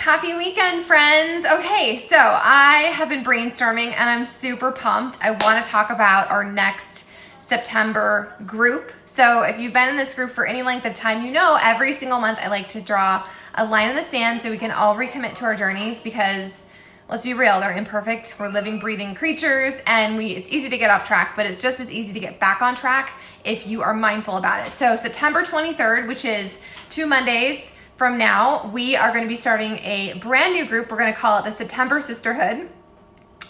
Happy weekend, friends. Okay, so I have been brainstorming and I'm super pumped. I want to talk about our next September group. So if you've been in this group for any length of time, you know every single month I like to draw a line in the sand so we can all recommit to our journeys because let's be real, they're imperfect. We're living, breathing creatures and it's easy to get off track, but it's just as easy to get back on track if you are mindful about it. So September 23rd, which is 2 Mondays from now, we are going to be starting a brand new group. We're going to call it the September Sisterhood.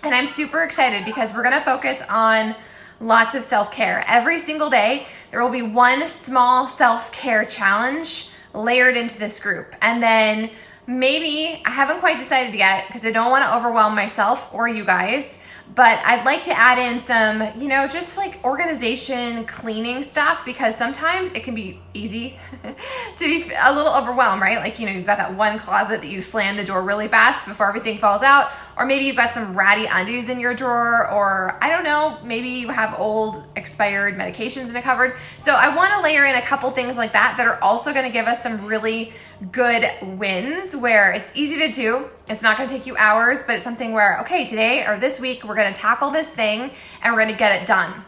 And I'm super excited because we're going to focus on lots of self-care. Every single day, there will be one small self-care challenge layered into this group. And then maybe, I haven't quite decided yet because I don't want to overwhelm myself or you guys, but I'd like to add in some, just like organization, cleaning stuff, because sometimes it can be easy to be a little overwhelmed, right? Like, you've got that one closet that you slam the door really fast before everything falls out, or maybe you've got some ratty undies in your drawer, or I don't know, maybe you have old expired medications in a cupboard. So I want to layer in a couple things like that are also going to give us some really good wins where it's easy to do. It's not going to take you hours, but it's something where, okay, today or this week, we're going to tackle this thing and we're going to get it done.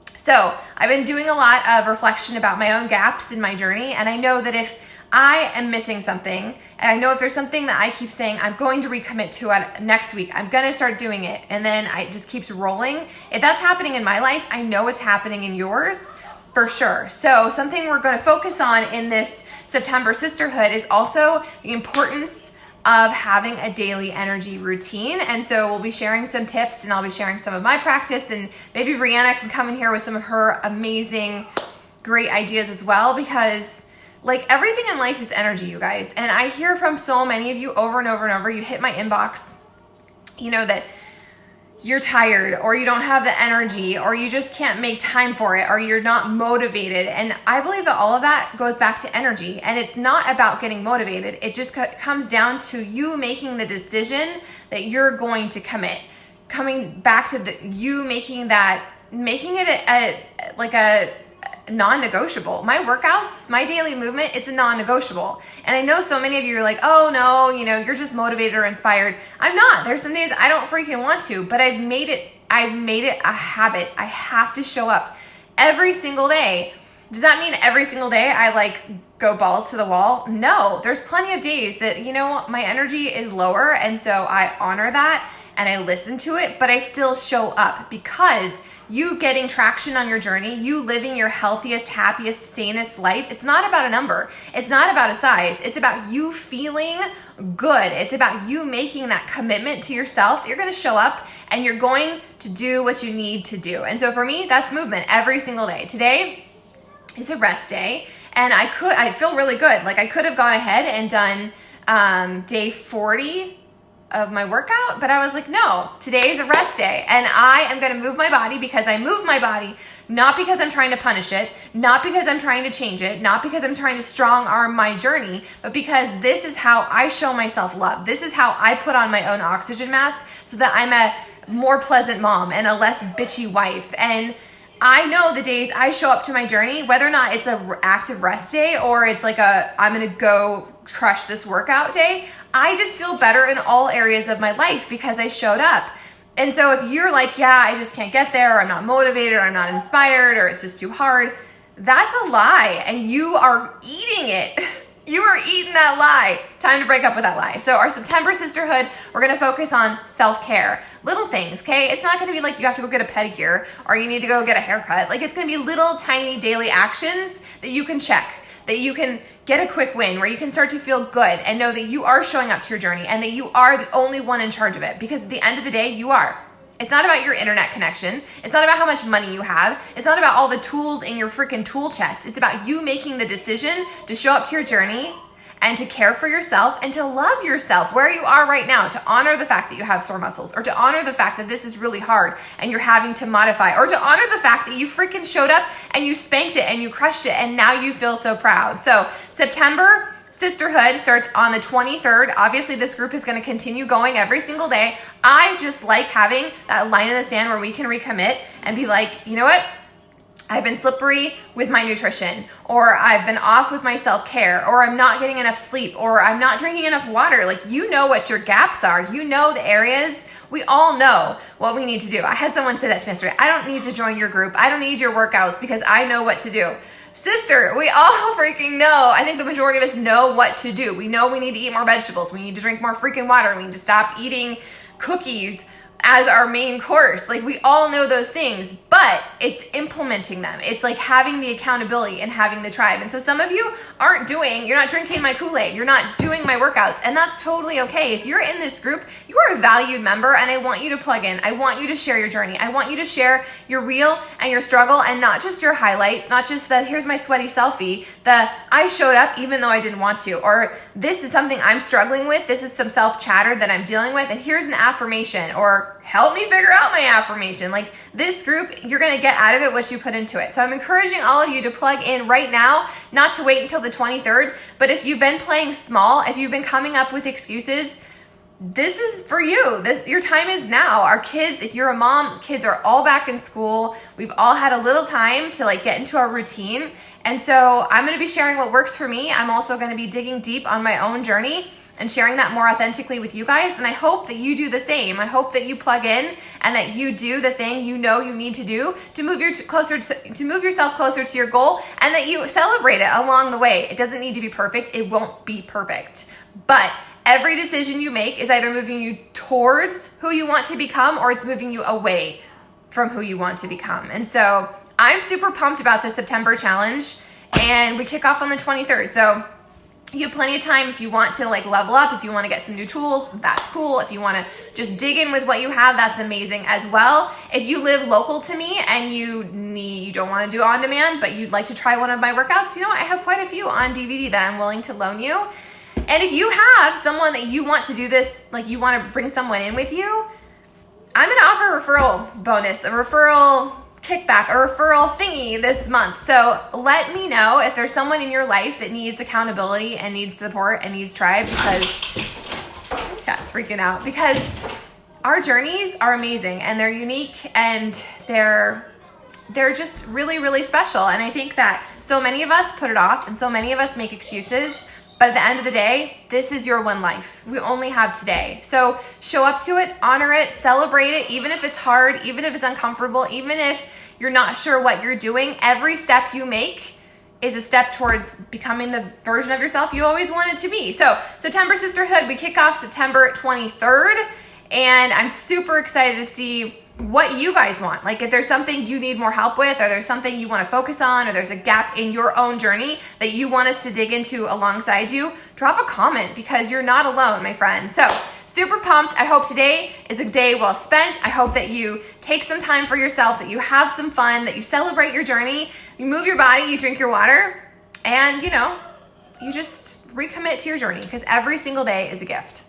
So I've been doing a lot of reflection about my own gaps in my journey. And I know that if I am missing something, and I know if there's something that I keep saying, I'm going to recommit to it next week, I'm going to start doing it. And then it just keeps rolling. If that's happening in my life, I know it's happening in yours for sure. So something we're going to focus on in this September Sisterhood is also the importance of having a daily energy routine. And so we'll be sharing some tips and I'll be sharing some of my practice, and maybe Brianna can come in here with some of her amazing, great ideas as well, because like everything in life is energy, you guys. And I hear from so many of you over and over and over, you hit my inbox, that you're tired or you don't have the energy or you just can't make time for it or you're not motivated. And I believe that all of that goes back to energy, and it's not about getting motivated. It just comes down to you making the decision that you're going to commit. Coming back to you making it a non-negotiable. My workouts, my daily movement, it's a non-negotiable. And I know so many of you are like, oh no, you're just motivated or inspired. I'm not. There's some days I don't freaking want to, but I've made it a habit. I have to show up every single day. Does that mean every single day I go balls to the wall? No, there's plenty of days that, my energy is lower. And so I honor that and I listen to it, but I still show up because you getting traction on your journey, you living your healthiest, happiest, sanest life, it's not about a number. It's not about a size. It's about you feeling good. It's about you making that commitment to yourself. You're going to show up and you're going to do what you need to do. And so for me, that's movement every single day. Today is a rest day and I feel really good. Like I could have gone ahead and done day 40 of my workout, but I was like, no, today is a rest day and I am going to move my body because I move my body, not because I'm trying to punish it, not because I'm trying to change it, not because I'm trying to strong arm my journey, but because this is how I show myself love. This is how I put on my own oxygen mask so that I'm a more pleasant mom and a less bitchy wife. And I know the days I show up to my journey, whether or not it's an active rest day or it's like I'm going to go crush this workout day, I just feel better in all areas of my life because I showed up. And so if you're like, yeah, I just can't get there, or I'm not motivated, or I'm not inspired, or it's just too hard, that's a lie. And you are eating it. You are eating that lie. It's time to break up with that lie. So our September Sisterhood, we're going to focus on self-care. Little things, okay? It's not going to be like you have to go get a pedicure or you need to go get a haircut. Like it's going to be little tiny daily actions that you can check, that you can get a quick win, where you can start to feel good and know that you are showing up to your journey and that you are the only one in charge of it. Because at the end of the day, you are. It's not about your internet connection. It's not about how much money you have. It's not about all the tools in your freaking tool chest. It's about you making the decision to show up to your journey and to care for yourself and to love yourself where you are right now, to honor the fact that you have sore muscles, or to honor the fact that this is really hard and you're having to modify, or to honor the fact that you freaking showed up and you spanked it and you crushed it and now you feel so proud. So September Sisterhood starts on the 23rd. Obviously, this group is going to continue going every single day. I just like having that line in the sand where we can recommit and be like, you know what? I've been slippery with my nutrition, or I've been off with my self-care, or I'm not getting enough sleep, or I'm not drinking enough water. Like, you know what your gaps are. You know the areas. We all know what we need to do. I had someone say that to me yesterday. I don't need to join your group. I don't need your workouts because I know what to do. Sister, we all freaking know. I think the majority of us know what to do. We know we need to eat more vegetables. We need to drink more freaking water. We need to stop eating cookies as our main course. Like, we all know those things, but it's implementing them. It's like having the accountability and having the tribe. And so some of you you're not drinking my Kool-Aid, you're not doing my workouts, and that's totally okay. If you're in this group, you are a valued member, and I want you to plug in. I want you to share your journey. I want you to share your real and your struggle, and not just your highlights, not just the here's my sweaty selfie, the I showed up even though I didn't want to, or this is something I'm struggling with, this is some self-chatter that I'm dealing with, and here's an affirmation, or help me figure out my affirmation. Like, this group, you're going to get out of it what you put into it. So I'm encouraging all of you to plug in right now, not to wait until the 23rd. But if you've been playing small, if you've been coming up with excuses, this is for you. Your time is now. Our kids, if you're a mom, kids are all back in school. We've all had a little time to like get into our routine. And so I'm going to be sharing what works for me. I'm also going to be digging deep on my own journey and sharing that more authentically with you guys. And I hope that you do the same. I hope that you plug in and that you do the thing you know you need to do to move yourself closer to your goal, and that you celebrate it along the way. It doesn't need to be perfect. It won't be perfect. But every decision you make is either moving you towards who you want to become, or it's moving you away from who you want to become. And so I'm super pumped about the September challenge, and we kick off on the 23rd. So you have plenty of time if you want to like level up, if you want to get some new tools, that's cool. If you want to just dig in with what you have, that's amazing as well. If you live local to me and you don't want to do on demand, but you'd like to try one of my workouts, you know, I have quite a few on DVD that I'm willing to loan you. And if you have someone that you want to do this, like you want to bring someone in with you, I'm going to offer a referral bonus, a referral kickback, a referral thingy this month. So let me know if there's someone in your life that needs accountability and needs support and needs tribe, because cat's freaking out, because our journeys are amazing and they're unique and they're just really, really special. And I think that so many of us put it off and so many of us make excuses. But at the end of the day, this is your one life. We only have today. So show up to it, honor it, celebrate it, even if it's hard, even if it's uncomfortable, even if you're not sure what you're doing. Every step you make is a step towards becoming the version of yourself you always wanted to be. So September Sisterhood, we kick off September 23rd. And I'm super excited to see what you guys want. Like, if there's something you need more help with, or there's something you want to focus on, or there's a gap in your own journey that you want us to dig into alongside you, drop a comment, because you're not alone, my friend. So super pumped. I hope today is a day well spent. I hope that you take some time for yourself, that you have some fun, that you celebrate your journey, you move your body, you drink your water, and you just recommit to your journey, because every single day is a gift.